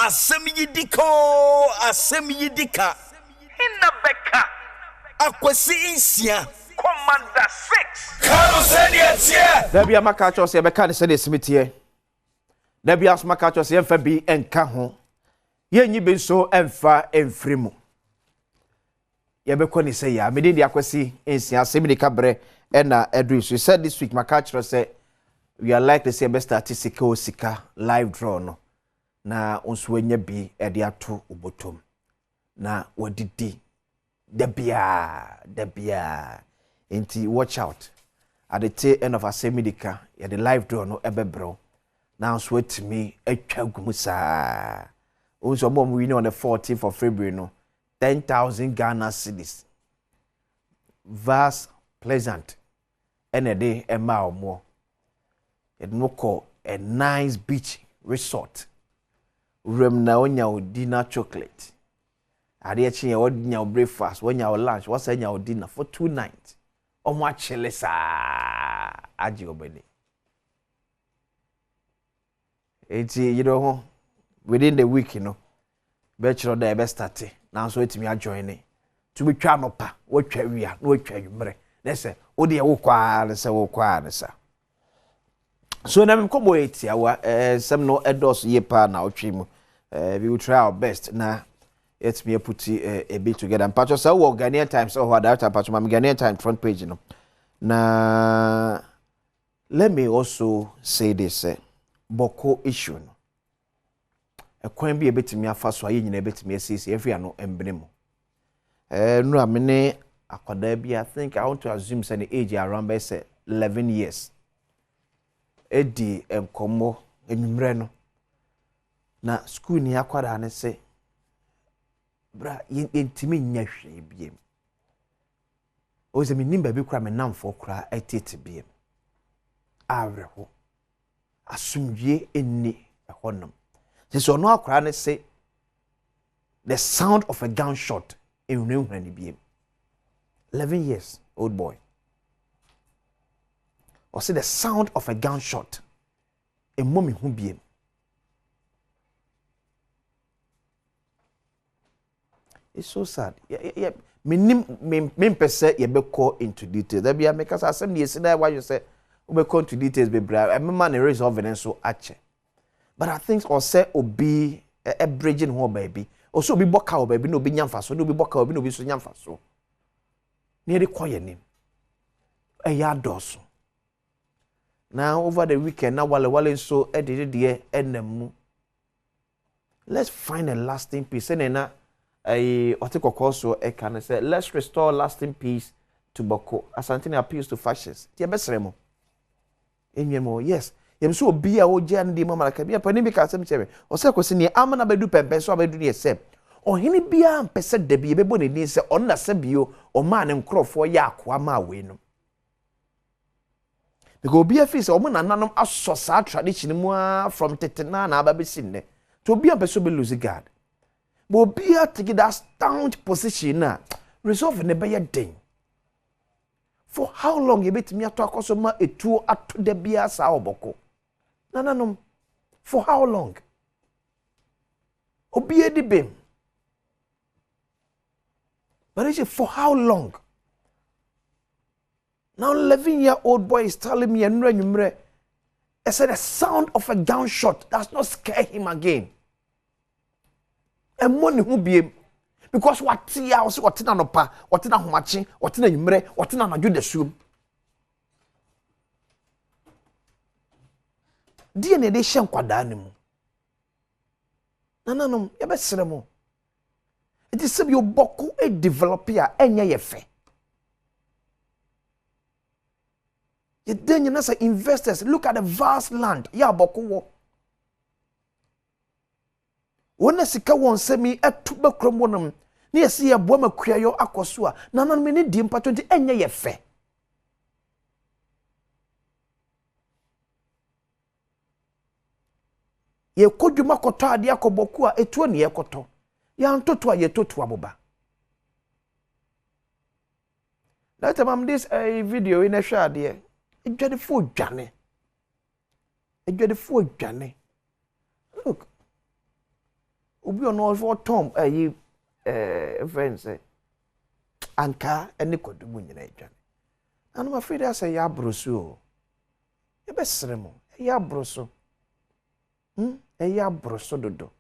Asem Yi Di Ka, Asem Yi Di Ka. Inna beka. Akwesi insia. Commander 6. Kano seni etie. There be a makacho se be kan se de smithie. There be as makacho se emfa bi enka ho. Ye nyi be so emfa emfrimu. Ye be ko ni se ya me de akwesi insia Asem Yi Di Ka bre na edu so said this week makacho say we are likely to see best statistic o sika live draw no. Na onso anya bi e de ato obotom. Na wadidi debia Inti watch out at the tail end of Asem Yi Di Ka the live draw no ebebro now sweat me etwa gumusa onso mom we on the 14th of February no 10,000 Ghana cedis vast pleasant and a day a mile more it no call a nice beach resort room na onya dinner chocolate ade chi onya breakfast onya lunch what's onya dinner for 2 nights omo achele sa aji obeni eti you know within the week you know bachelor day be start now so etimi join to be twa no pa wo twa wia no twa nwumre na se wo de wo kwa na se wo kwa na sa so na me kobo eti awa sem no edos ye pa na otwi mu we will try our best na let me put a bit together. And Pacho say we Ghanaian Times or what that Pacho my Ghanaian Times front page you know. Na let me also say this Bawku issue no. E kwan bi ebetimi afa so aye nyina ebetimi asisi every ano embrem. No amene akoda bi I think I want to assume say the age around by say 11 years. Edi enkomo enwumre no. Na school ni akwada ne say bra yentimi nya hwe biem o ze minim ba bi kura me namfo kura etete biem awreho asumdie enni ehonam so no akura ne say the sound of a gunshot enwunhuna ni biem 11 years old boy or say the sound of a gunshot emmomi hu biem. It's so sad. Yeah. Me pese ye be call into details. There be a make us asem ye see that why you say we be call into details be bra. I remember the resolve and so ache. But I think or say obi a bridging ho baby. Also be boka baby no be nyamfa so no be boka obi no be so nyamfa so. Near the quiet name. A yard doso. Now over the weekend now wale so edit the enemu. Let's find a lasting peace. And I so can say let's restore lasting peace to Bawku. Asantehene appeals to fascists. Ti besremo. Enyemo yes. Yem so obi a oje an di mama ka bia pani bi ka asem chebe. O se kwesi ne amana bedu pempe so abedu ne se. Ohene bia mpese da bi bebo ne ni se on na se bio o ma ne nkrofo ya akoa ma we no. Because obi afi se o mo nananom aso sa tradition mu from tetena na ababesi ne. To obi mpese be lose guard. But be a take that staunch position now. Resolve ne be den. For how long you bet me to akosoma etu ato de bia sa oboko? No. For how long? Obi edi bem. But is for how long? Now 11-year-old boy is telling me I said the sound of a gunshot does not scare him again. And money who be because what tia also what na nopa what na homachi what na yumre what na maju de sum die ne de hye nkwada ne mu nananom ye besere mo it is say you Bawku a developer enye ye fe ye den na say investors look at the vast land ya Bawku wo wona sika won semi etuba kromwonam na yesi ye boa makuayo akoso a nanan me ne di mpato nti enye ye fe ye kodwuma koto ade akobɔku a etuo ne ye koto ya ntoto a ye toto aboba that time am this video in a share there edwadefo dwane look obi ono for tom friends anka ene kodumu nyina edwan anu afrede asa ya abroso e be sremo ya abroso ya abroso dodo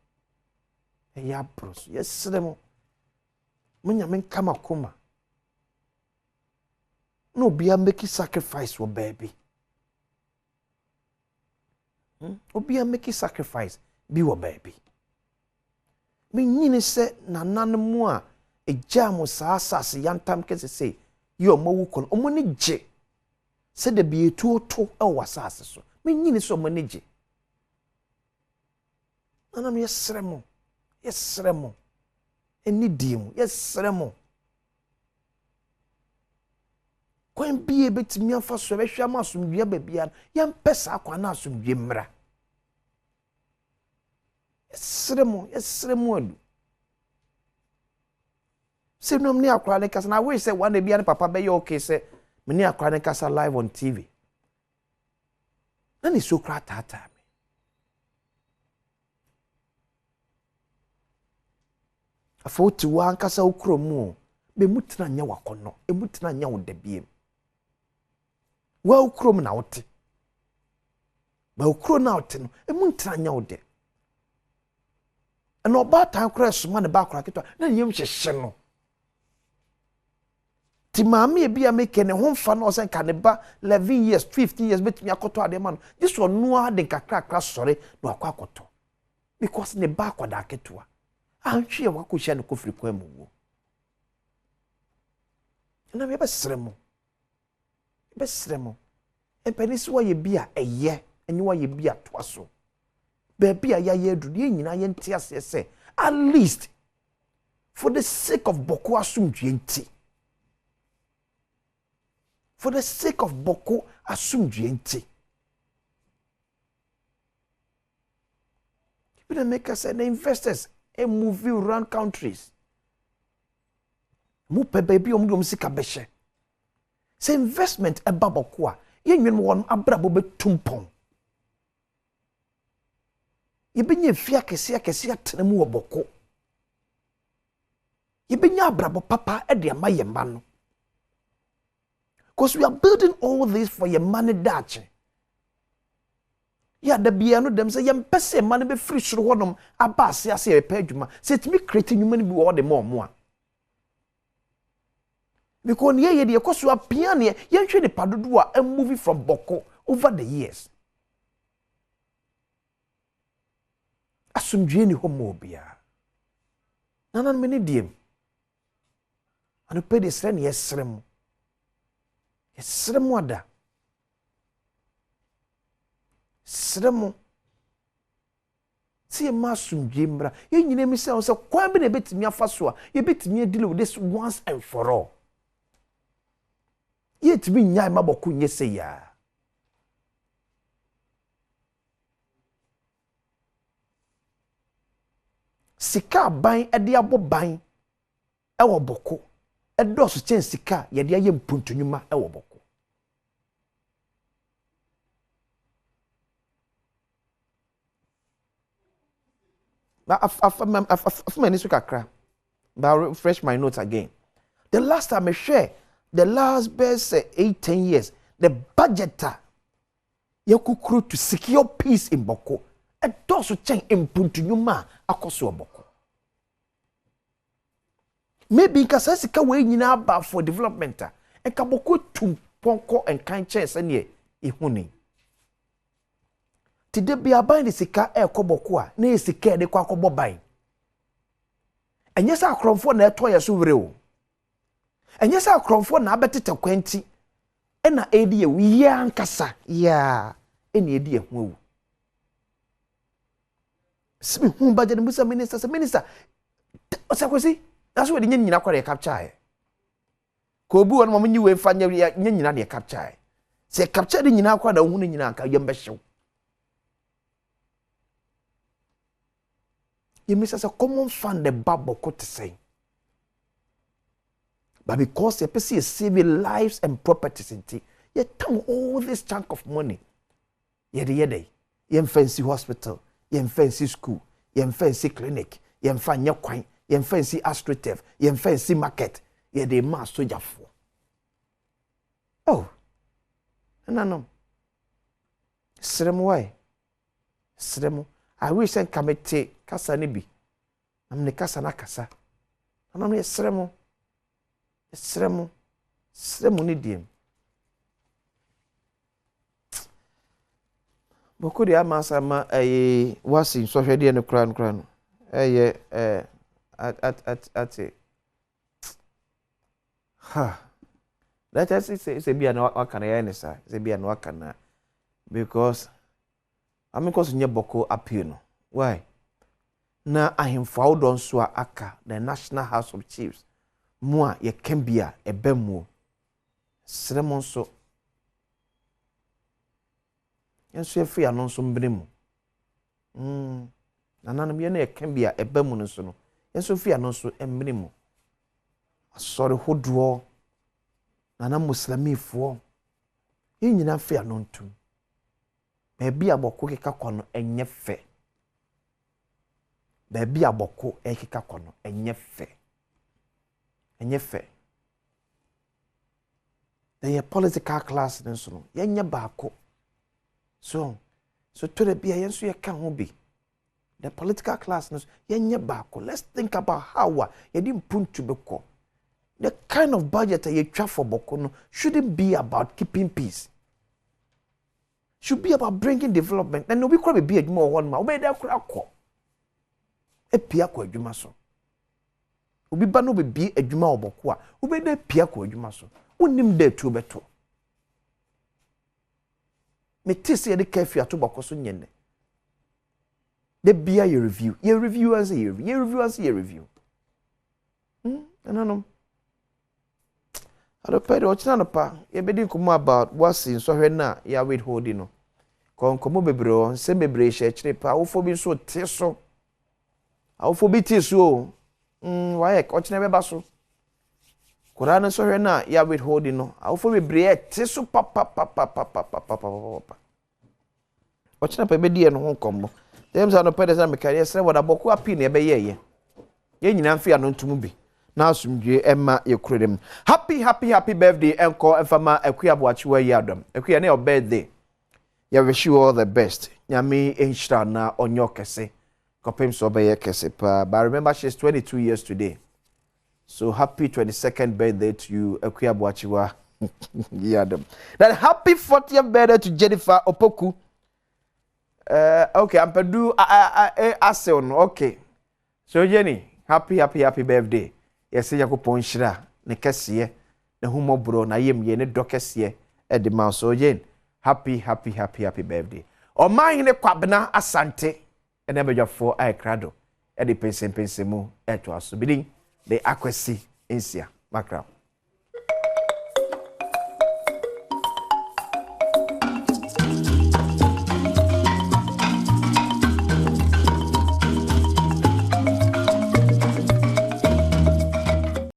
ya abroso ya sremo munya men kama koma no bia make sacrifice wo baby obi make sacrifice bi wo baby me nyine se nananmu a ejam saasase yantam kese se yo mawu kon omoni gye se de bi etuoto e wasase so me nyine so omoni gye nanam yesremo eni dimu yesremo kwan bie betimi afa so behwe ama asomdwe babia yam pesa akwa na asomdwe mra yesremo adu se no mni akwa ne kasa na we say one bia ne papa be okay say mni akwa ne kasa live on TV na ni so kra tata me afoti wa kasa ukromu be mutena nya wakono e mutena nya wo dabiem wa ukrom na wote ba ukro na wote no e mutena nya wo de no ba tan kra suma ne ba kra ketwa na yem hyehye no ti maami e bia make ne ho mfa no sen ka ne ba 11 years 15 years betimi akoto ade ma no this one no ade kakra sore no akwa akoto because ne ba kwada ketwa ahwe wakohia ne kofri kwa mu na me besremo empenisi wa ye bia eye enyi wa ye bia toaso be bia ya ye adu ye nyina ye ntia se at least for the sake of Bawku asumdwe nti for the sake of Bawku asumdwe nti people make us and investors and move around countries mu pe baby omdom sika behye say investment e Bawku a ye nwem won abrabo betumpon ye benye fia kese atenemu wo Bawku ye benya abrabo papa e de amaye mba no because we are building all this for your money dache ya da bia no dem say ye mpese money be free soro honom abase ase e pa adwuma say timi create nwuma ni bi wo de mo a because ye de ekoso apia ne ye hwe ne padodo a movie from Bawku over the years asumdwe ni homo bia nanan me ne diem anu pe de sre ne yesrem ada srem si ma asumdwe mra ye nyine mi se so kwa bi na betimi afa so a ye betimi deal with this once and for all ye timi nyai ma Bawku nyese ya sika ban ede abo ban e wo Bawku e do so chen sika ye de aye mpuntunwuma e wo Bawku after my kakra but I'll refresh my notes again. The last time I share the last best 8-10 years the budgeter yakukuru to secure peace in Bawku e do so chen mpuntunwuma akoso Bawku maybe because sika we nyina ba for development e ka Bawku tumponko en kan chese ne ehuni ti de bia ban de sika e ko Bawku a na sika de kwa akobọ ban enye sa akromfo na eto ye so were o enye sa akromfo na abetete kwanti e na edi ye wiye ankasa ya eni edi ye hu sibi hu ba de musa minister osakwesi that's where the nyina kware capture ko obi won mo nyi we fa nyina de capture se capture de nyina kwada hu nyina anka yembe hyew you miss as a common fund the Bawku to say but because the person is saving lives and properties in tea you turn all this chunk of money ye fancy hospital ye fancy school ye fancy clinic yɛmfa nyɛ kwan yɛmfa nsi astroturf yɛmfa nsi market yɛde ma sojafoɔ oh nanom srem I wish I kamete kasa ne bi am ne kasa na kasa anam ne srem ne diem Bawku de amasa ma wasi sohwede ne kra no at ha that is a bia na wakana ya ne sa is bia na wakana because because nye Bawku appeal no why na ahemfo awdon so aka the National House of Chiefs mu a ye kambia ebemu srem nso enso efi anonso mbremu nananum ye na ye kambia ebemu no so no enso fi anonso embremu asori hodo nana muslimifo yin nyina fi anontum Baby Bawku keka kono enye fe. Baby Bawku keka kono enye fe. Enye fe. The political class nso no yenye baako. So to the bia yenso ye ka ho bi. The political class nso yenye baako. Let's think about how ye di mpuntu beko. The kind of budget ye twa for Bawku no shouldn't be about keeping peace. Should be about bringing development. And we could be a more one man. Obey that crowd. A piako jumaso. Ubi bano be a juma or Bawku. Obey that piako jumaso. Unim there to beto. Me tisi the cafe at Bawku sunyene. The be a review. Your review as a review. Your review as a review. I don't know. I don't pay the pa. You be doing about what's in so here now. You wait holding no. Komo bebro, se bebre she chire pa. Ofo bi so teso. Ofo bi teso. Why? Kochi na beba so. Kurana so here now. You wait holding no. Ofo bebre teso pa. Kochi na pa be die no ho kombo. Dem sa no pede sa me kare se woda Bawku api na be ye. Ye nyina mfi anontum bi. Na asumdwe emma yekurem. Happy birthday enko enfama Akua Boachiwa yi Adom. Akua na your birthday. Ya wish you all the best. Nyame enhira na onyo kese. Kopem so be ye kese pa. But remember she's 22 years today. So happy 22nd birthday to you Akua Boachiwa yi Adom. Then happy 40th birthday to Jennifer Opoku. Okay, Ampadu Asel. Okay. So Jenny, happy birthday. Yes, Yakupon Shira, ne kesiye, ne humobro, na ye ne dokesiye, the mouse. So jen, happy birthday. O mine ne kwabna asante, and never your 4 eye crado, and the pense mu, to us bidding, the aquacy in Sia, Macra.